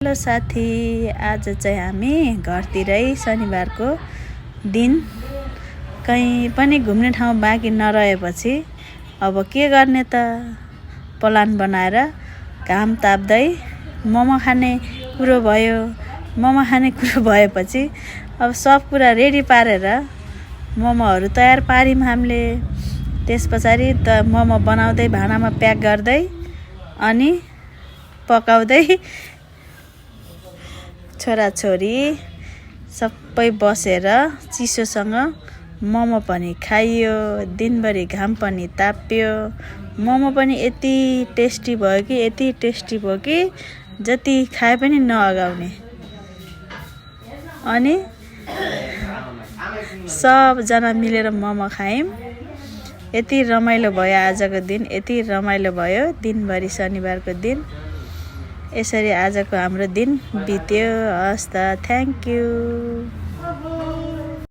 Hello साथी, आज चाहिँ हामी घरतिरै शनिबारको दिन कहीँ पनि घुम्ने ठाउँ बाँकी नरहेपछि अब के गर्ने त प्लान बनाएर घाम ताप्दै मोमो खाने कुरो भयो। मोमो खाने कुरो भएपछि अब सब कुरा रेडी पारेर मोमोहरू तयार पार्यौँ हामीले। त्यस पछाडि त मोमो बनाउँदै भाँडामा प्याक गर्दै अनि पकाउँदै छोराछोरी सबै बसेर चिसोसँग मोमो पनि खाइयो। दिनभरि घाम पनि ताप्यो। मोमो पनि यति टेस्टी भयो कि जति खाए पनि नअगाउने। अनि सबजना मिलेर मोमो खायौँ। यति रमाइलो भयो आजको दिन, यति रमाइलो भयो दिनभरि शनिबारको दिन। यसरी आजको हाम्रो दिन बित्यो। हस् त, थ्याङ्क यू।